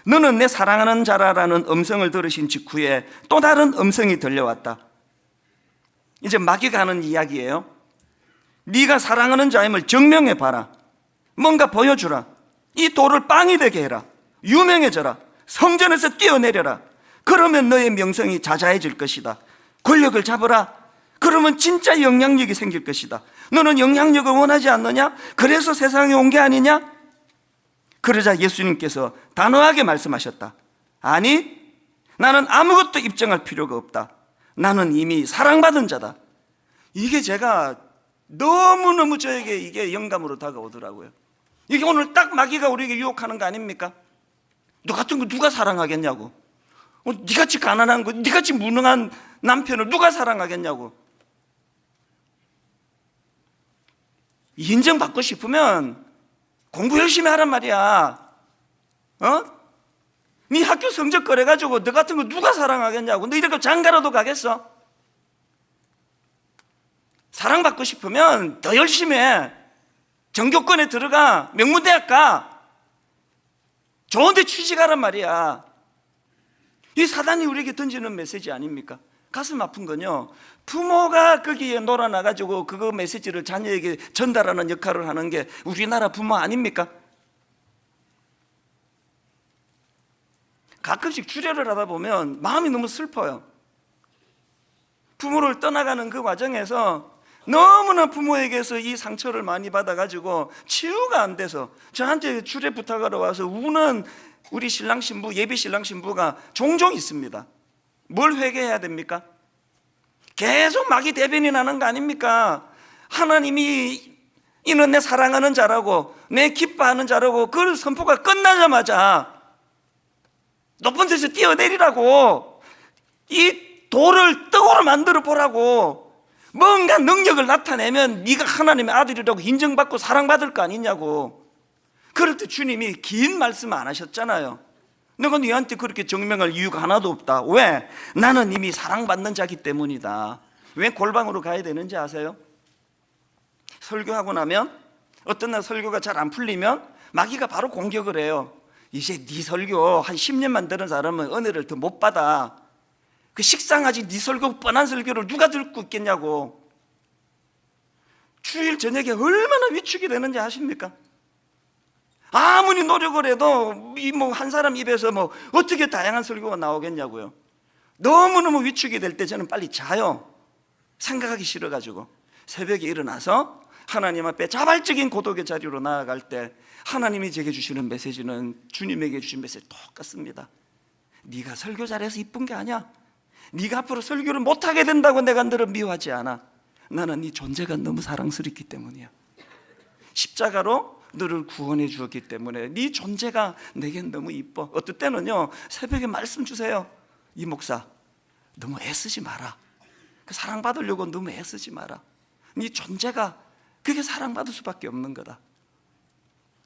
너는 내 사랑하는 자라라는 음성을 들으신 직후에 또 다른 음성이 들려왔다. 이제 마귀가 하는 이야기예요. 네가 사랑하는 자임을 증명해 봐라. 뭔가 보여주라. 이 돌을 빵이 되게 해라. 유명해져라. 성전에서 뛰어내려라. 그러면 너의 명성이 자자해질 것이다. 권력을 잡으라. 그러면 진짜 영향력이 생길 것이다. 너는 영향력을 원하지 않느냐? 그래서 세상에 온 게 아니냐? 그러자 예수님께서 단호하게 말씀하셨다. 아니, 나는 아무것도 입증할 필요가 없다. 나는 이미 사랑받은 자다. 이게 제가 너무너무 저에게 이게 영감으로 다가오더라고요. 이게 오늘 딱 마귀가 우리에게 유혹하는 거 아닙니까? 너 같은 거 누가 사랑하겠냐고. 니같이 가난한 거, 니같이 무능한 남편을 누가 사랑하겠냐고. 인정받고 싶으면 공부 열심히 하란 말이야. 네 학교 성적 그래가지고 너 같은 거 누가 사랑하겠냐고. 너 이렇게 장가라도 가겠어? 사랑받고 싶으면 더 열심히 해. 전교권에 들어가. 명문대학 가. 좋은 데 취직하란 말이야. 이 사단이 우리에게 던지는 메시지 아닙니까? 가슴 아픈 건요, 부모가 거기에 놀아나가지고 그거 메시지를 자녀에게 전달하는 역할을 하는 게 우리나라 부모 아닙니까? 가끔씩 주례를 하다 보면 마음이 너무 슬퍼요. 부모를 떠나가는 그 과정에서 너무나 부모에게서 이 상처를 많이 받아가지고 치유가 안 돼서 저한테 주례 부탁하러 와서 우는 우리 신랑 신부, 예비 신랑 신부가 종종 있습니다. 뭘 회개해야 됩니까? 계속 마귀 대변이 나는 거 아닙니까? 하나님이 이는 내 사랑하는 자라고 내 기뻐하는 자라고 그 선포가 끝나자마자 높은 데서 뛰어내리라고, 이 돌을 떡으로 만들어 보라고, 뭔가 능력을 나타내면 네가 하나님의 아들이라고 인정받고 사랑받을 거 아니냐고. 그럴 때 주님이 긴 말씀 안 하셨잖아요. 내가 너한테 그렇게 증명할 이유가 하나도 없다. 왜? 나는 이미 사랑받는 자기 때문이다. 왜 골방으로 가야 되는지 아세요? 설교하고 나면 어떤 날 설교가 잘 안 풀리면 마귀가 바로 공격을 해요. 이제 네 설교 한 10년만 들은 사람은 은혜를 더 못 받아. 그 식상하지, 네 설교 뻔한 설교를 누가 듣고 있겠냐고. 주일 저녁에 얼마나 위축이 되는지 아십니까? 아무리 노력을 해도 이 뭐 한 사람 입에서 뭐 어떻게 다양한 설교가 나오겠냐고요. 너무너무 위축이 될 때 저는 빨리 자요. 생각하기 싫어가지고 새벽에 일어나서 하나님 앞에 자발적인 고독의 자리로 나아갈 때 하나님이 제게 주시는 메시지는 주님에게 주신 메시지 똑같습니다. 네가 설교 잘해서 이쁜 게 아니야. 네가 앞으로 설교를 못하게 된다고 내가 너를 미워하지 않아. 나는 네 존재가 너무 사랑스럽기 때문이야. 십자가로 너를 구원해 주었기 때문에 네 존재가 내겐 너무 이뻐. 어떨 때는요, 새벽에 말씀 주세요. 이 목사 너무 애쓰지 마라. 그 사랑받으려고 너무 애쓰지 마라. 네 존재가 그게 사랑받을 수밖에 없는 거다.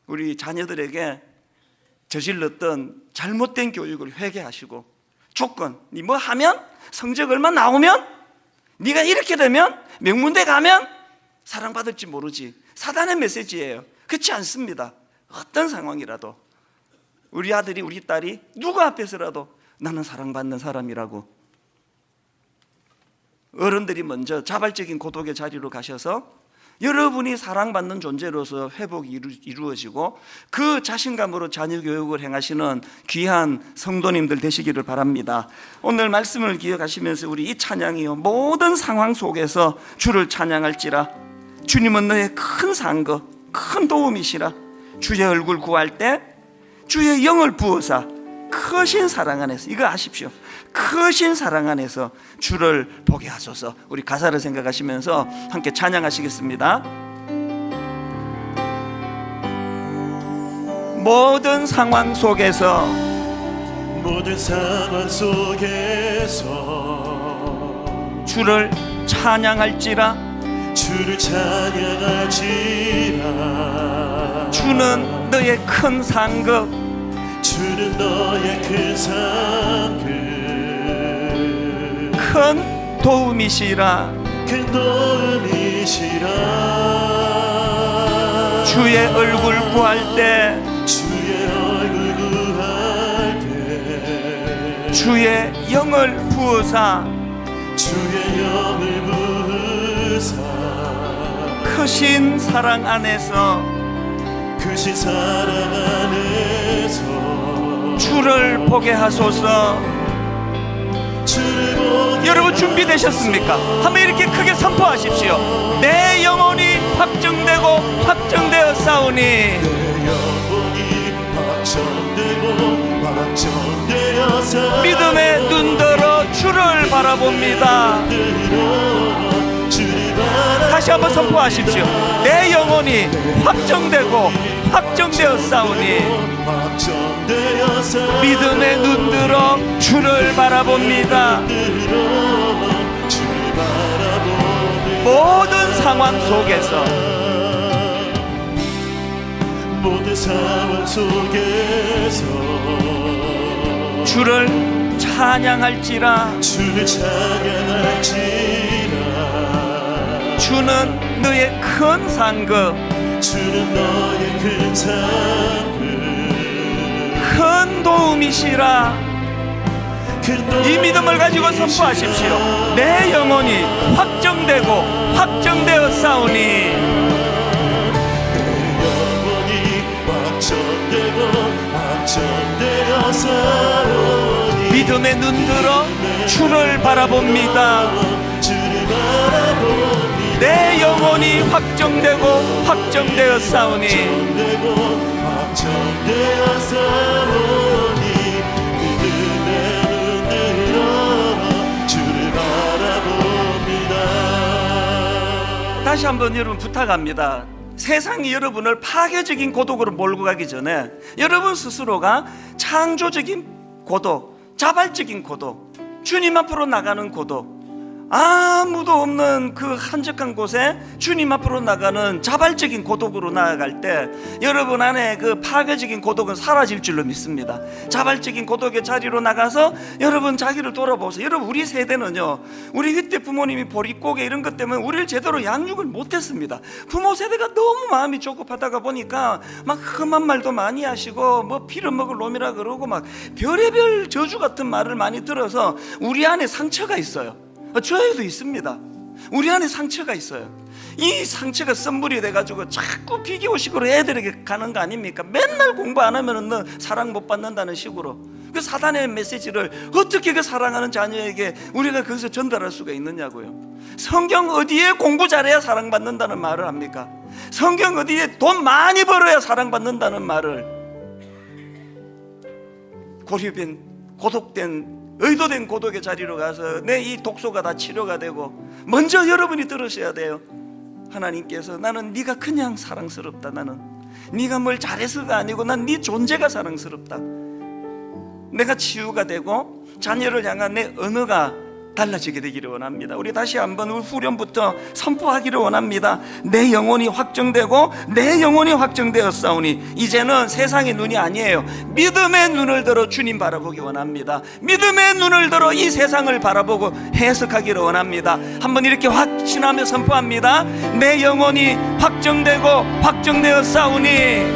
우리 자녀들에게 저질렀던 잘못된 교육을 회개하시고, 조건, 네 뭐 하면, 성적 얼마 나오면, 네가 이렇게 되면, 명문대 가면 사랑받을지 모르지. 사단의 메시지예요. 그렇지 않습니다. 어떤 상황이라도 우리 아들이 우리 딸이 누구 앞에서라도 나는 사랑받는 사람이라고, 어른들이 먼저 자발적인 고독의 자리로 가셔서 여러분이 사랑받는 존재로서 회복이 이루어지고 그 자신감으로 자녀 교육을 행하시는 귀한 성도님들 되시기를 바랍니다. 오늘 말씀을 기억하시면서 우리 이 찬양이요, 모든 상황 속에서 주를 찬양할지라. 주님은 너의 큰 상거, 큰 도움이시라. 주의 얼굴 구할 때 주의 영을 부어사 크신 사랑 안에서, 이거 아십시오, 크신 사랑 안에서 주를 보게 하소서. 우리 가사를 생각하시면서 함께 찬양하시겠습니다. 모든 상황 속에서, 모든 상황 속에서 주를 찬양할지라. 주를 찬양할지라. 주는 너의 큰 상급, 주는 너의 큰 상급, 큰 도움이시라. 큰 도움이시라. 주의 얼굴 구할 때, 주의 얼굴 구할 때 주의 영을 부으사 주의 영을 부으사 크신 사랑 안에서 크신 사랑 안에서 주를 보게 하소서. 주를 보게 여러분 준비되셨습니까? 한번 이렇게 크게 선포하십시오. 내 영혼이 확정되고 확정되어 싸우니, 내 영혼이 확정되고 확정되어서 믿음의 눈들어 주를 바라봅니다. 다시 한번 선포하십시오. 내 영혼이 확정되고 확정되어 싸우니, 믿음의 눈들어 주를 바라봅니다. 모든 상황 속에서, 모든 상황 속에서 주를 찬양할지라. 주를 찬양할지라. 주는 너의 큰 상급, 주는 너의 큰 상급, 큰 도움이시라. 이 믿음을 가지고 선포하십시오. 내 영혼이 확정되고 확정되어 싸우니, 내 영혼이 확정되고 확정되어 싸우니, 믿음의 눈들어 주를 바라봅니다. 주를 바라봅니다. 내 영혼이 확정되고 확정되어 싸우니, 확정되고 확정되어 싸우니, 믿음의 눈으로 주를 바라봅니다. 다시 한번 여러분 부탁합니다. 세상이 여러분을 파괴적인 고독으로 몰고 가기 전에 여러분 스스로가 창조적인 고독, 자발적인 고독, 주님 앞으로 나가는 고독, 아무도 없는 그 한적한 곳에 주님 앞으로 나가는 자발적인 고독으로 나아갈 때 여러분 안에 그 파괴적인 고독은 사라질 줄로 믿습니다. 자발적인 고독의 자리로 나가서 여러분 자기를 돌아보세요. 여러분, 우리 세대는요, 우리 그때 부모님이 보릿고개 이런 것 때문에 우리를 제대로 양육을 못했습니다. 부모 세대가 너무 마음이 조급하다가 보니까 막 험한 말도 많이 하시고 뭐 피를 먹을 놈이라 그러고 막 별의별 저주 같은 말을 많이 들어서 우리 안에 상처가 있어요. 저에도 있습니다. 우리 안에 상처가 있어요. 이 상처가 썸물이 돼가지고 자꾸 비교식으로 애들에게 가는 거 아닙니까? 맨날 공부 안 하면은 너 사랑 못 받는다는 식으로 그 사단의 메시지를 어떻게 그 사랑하는 자녀에게 우리가 거기서 전달할 수가 있느냐고요. 성경 어디에 공부 잘해야 사랑받는다는 말을 합니까? 성경 어디에 돈 많이 벌어야 사랑받는다는 말을, 고립된 고독된 의도된 고독의 자리로 가서 내 이 독소가 다 치료가 되고, 먼저 여러분이 들으셔야 돼요. 하나님께서 나는 네가 그냥 사랑스럽다. 나는 네가 뭘 잘해서가 아니고 난 네 존재가 사랑스럽다. 내가 치유가 되고 자녀를 향한 내 언어가 달라지게 되기를 원합니다. 우리 다시 한번 후렴부터 선포하기를 원합니다. 내 영혼이 확정되고 내 영혼이 확정되었사오니, 이제는 세상의 눈이 아니에요. 믿음의 눈을 들어 주님 바라보기 원합니다. 믿음의 눈을 들어 이 세상을 바라보고 해석하기를 원합니다. 한번 이렇게 확신하며 선포합니다. 내 영혼이 확정되고 확정되었사오니, 내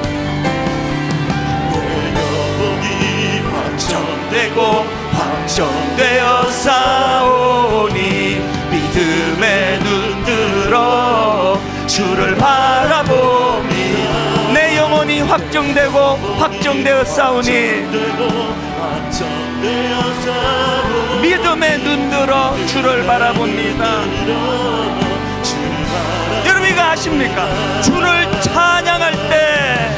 영혼이 확정되고 확정되어 싸우니, 믿음의 눈 들어 주를 바라보니 내 영혼이 확정되고 확정되어 싸우니 믿음의 눈 들어 주를 바라봅니다. 여러분 이거 아십니까? 주를 찬양할 때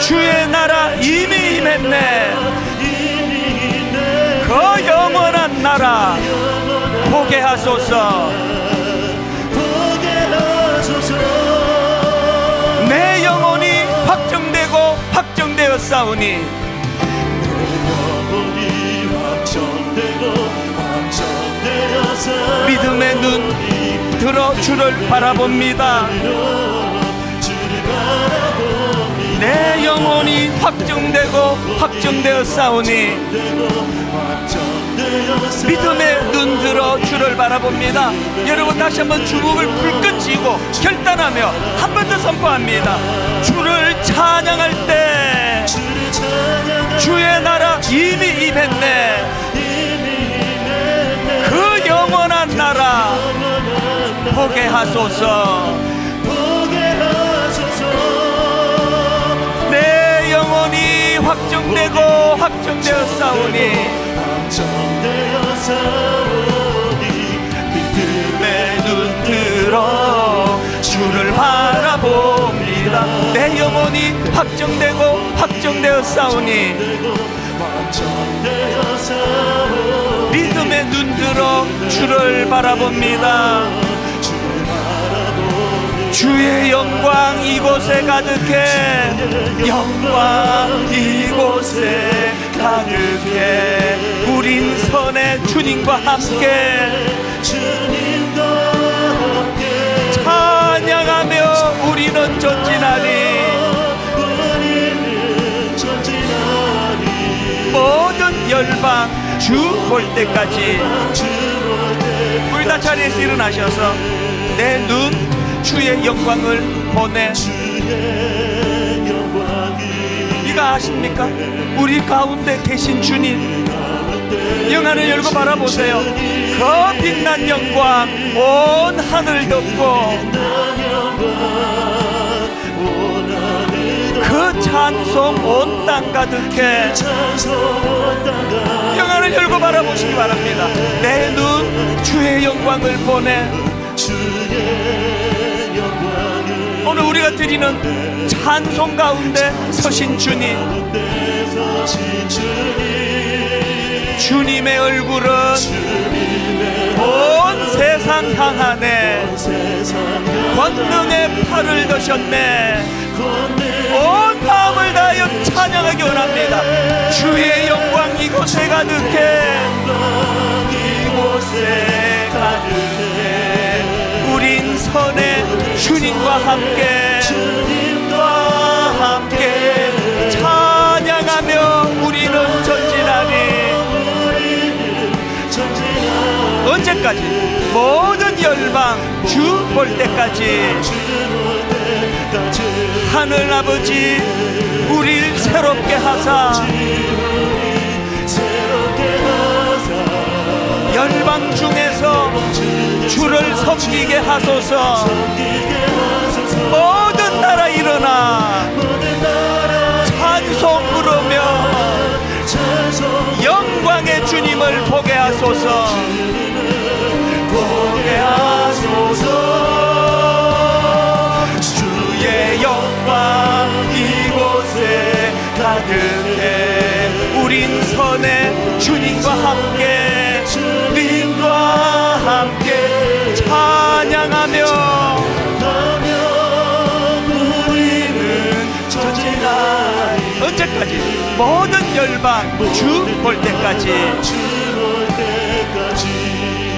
주의 나라 이미 임했네. 그 영원한 나라 보게 하소서. 내 영혼이 확정되고 확정되어 싸우니 믿음의 눈 들어 주를 바라봅니다. 내 영혼이 확정되고 확정되어 싸우니 믿음의 눈 들어 주를 바라봅니다. 여러분 다시 한번 주목을 불끈 쥐고 결단하며 한 번 더 선포합니다. 주를 찬양할 때 주의 나라 이미 임했네. 그 영원한 나라 보게 하소서. 내 영혼이 확정되고 확정되어 싸우니 믿음의 눈 들어 주를 바라봅니다. 내 영혼이 확정되고 확정되어 싸우니 믿음의 눈 들어 주를 바라봅니다. 주의 영광 이곳에 가득해. 영광 이곳에 가득해. 우린 선의 주님과 함께 찬양하며 우리는 전진하리. 모든 열방 주 볼 때까지. 우리 다 자리에서 일어나셔서 내 눈 주의 영광을 보내. 이거 아십니까? 우리 가운데 계신 주님 영안을 열고 바라보세요. 그 빛난 영광 온 하늘 덮고 그 찬송 온 땅 가득해. 영안을 열고 바라보시기 바랍니다. 내 눈 주의 영광을 보내. 오늘 우리가 드리는 찬송 가운데 서신 주님, 주님의 얼굴은 온 세상 향하네. 권능의 팔을 드셨네. 온 마음을 다하여 찬양하기 원합니다. 주의 영광 이곳에 가득해. 이곳에 가득해. 우린 선의 주님과 함께 찬양하며 우리는 전진하니. 언제까지? 모든 열방 주 볼 때까지. 하늘 아버지 우리를 새롭게 하사 열방 중에서 주를 섬기게 하소서. 모든 나라 일어나 찬송 부르며 영광의 주님을 보게 하소서. 보게 하소서. 주의 영광 이곳에 가득해. 우린 선의 주님과 함께 주님과 함께 찬양하며 우리는 전진하리. 언제까지? 모든 열방 주 볼 때까지.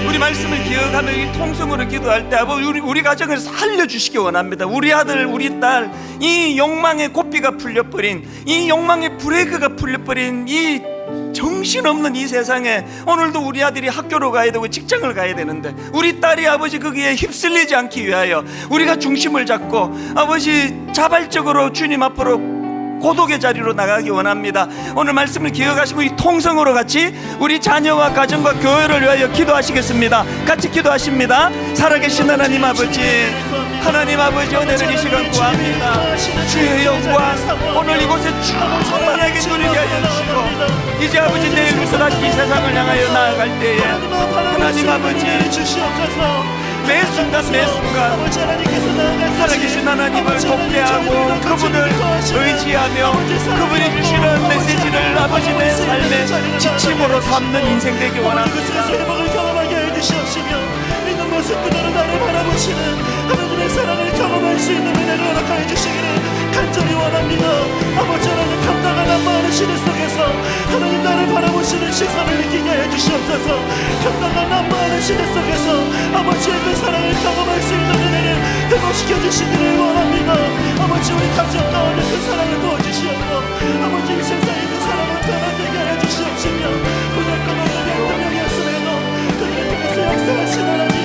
우리 말씀을 기억하며 이 통성으로 기도할 때 아버지 우리 가정을 살려주시기 원합니다. 우리 아들 우리 딸 이 욕망의 고삐가 풀려버린, 이 욕망의 브레이크가 풀려버린 이 정신없는 이 세상에 오늘도 우리 아들이 학교로 가야 되고 직장을 가야 되는데 우리 딸이 아버지 거기에 휩쓸리지 않기 위하여 우리가 중심을 잡고 아버지 자발적으로 주님 앞으로 고독의 자리로 나가기 원합니다. 오늘 말씀을 기억하시고 이 통성으로 같이 우리 자녀와 가정과 교회를 위하여 기도하시겠습니다. 같이 기도하십니다. 살아계신 하나님 아버지, 하나님 아버지 은혜를 이 시간 구합니다. 주의 영광 오늘 이곳에 충만하게 누리게 하여 주시고 이제 아버지 내일부터 다시 이 세상을 향하여 나아갈 때에 하나님 아버지 매 순간 살아계신 하나님을 복대하고 그분을 의지하며 그분이 주시는 메시지를 아버지 내 삶의 지침으로 삼는 인생 되기 원합니다. 회복을 경험하게 해주시옵시며 믿는 모습 그대로 나를 바라보시는 하나님의 사랑을 경험할 수 있는 은혜를 허락하여 주시기를 간절히 원합니다. 아버지 하나님 평강한 많은 시대 속에서 하나님 나를 바라보시는 시선을 느끼게 해주시옵소서. 평강한 많은 시대 속에서 아버지의 그 사랑을 경험할 수 있는 은혜를 회복시켜 주시기를 원합니다. 아버지 우리 가정 가운데 그 사랑을 부어주시옵고 아버지 이 세상에 그 사랑을 변화되게 해주시옵시며 부족한 모든 영역이었음에도 그들의 통해서 역사하신 하나님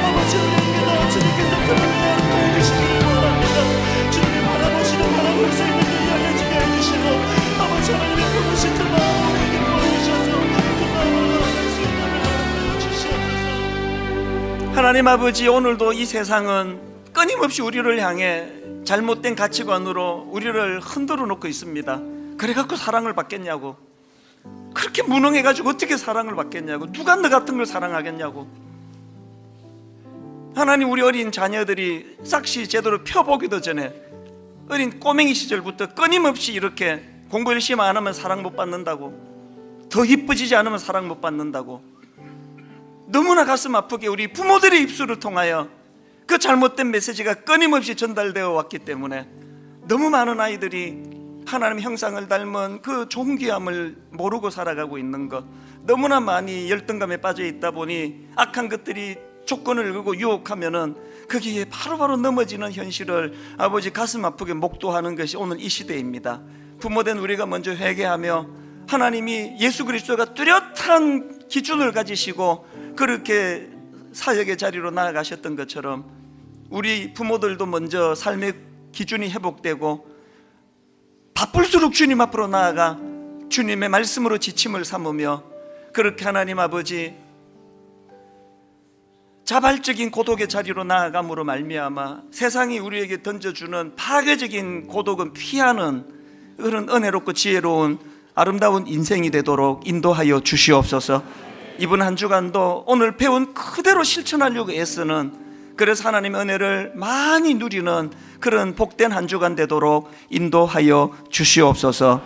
아버지 은혜입니다. 주님께서 그들을 허락하여 주시기를 원합니다. 주님이 바라볼 수 있는 일이 알려지게 해주시고 아버지 하나님의 부르신 그 마음을 우리에게 보여주셔서 그 마음을 얻을 수 있는 은혜를 주시옵소서. 하나님 아버지 오늘도 이 세상은 끊임없이 우리를 향해 잘못된 가치관으로 우리를 흔들어 놓고 있습니다. 그래갖고 사랑을 받겠냐고, 그렇게 무능해가지고 어떻게 사랑을 받겠냐고, 누가 너 같은 걸 사랑하겠냐고. 하나님 우리 어린 자녀들이 싹시 제대로 펴보기도 전에 어린 꼬맹이 시절부터 끊임없이 이렇게 공부 열심히 안 하면 사랑 못 받는다고, 더 이뻐지지 않으면 사랑 못 받는다고, 너무나 가슴 아프게 우리 부모들의 입술을 통하여 그 잘못된 메시지가 끊임없이 전달되어 왔기 때문에 너무 많은 아이들이 하나님 형상을 닮은 그 존귀함을 모르고 살아가고 있는 것, 너무나 많이 열등감에 빠져 있다 보니 악한 것들이 조건을 걸고 유혹하면은 거기에 바로바로 넘어지는 현실을 아버지 가슴 아프게 목도하는 것이 오늘 이 시대입니다. 부모된 우리가 먼저 회개하며 하나님이 예수 그리스도가 뚜렷한 기준을 가지시고 그렇게 사역의 자리로 나아가셨던 것처럼 우리 부모들도 먼저 삶의 기준이 회복되고 바쁠수록 주님 앞으로 나아가 주님의 말씀으로 지침을 삼으며 그렇게 하나님 아버지 자발적인 고독의 자리로 나아감으로 말미암아 세상이 우리에게 던져주는 파괴적인 고독은 피하는 그런 은혜롭고 지혜로운 아름다운 인생이 되도록 인도하여 주시옵소서. 이번 한 주간도 오늘 배운 그대로 실천하려고 애쓰는, 그래서 하나님의 은혜를 많이 누리는 그런 복된 한 주간 되도록 인도하여 주시옵소서.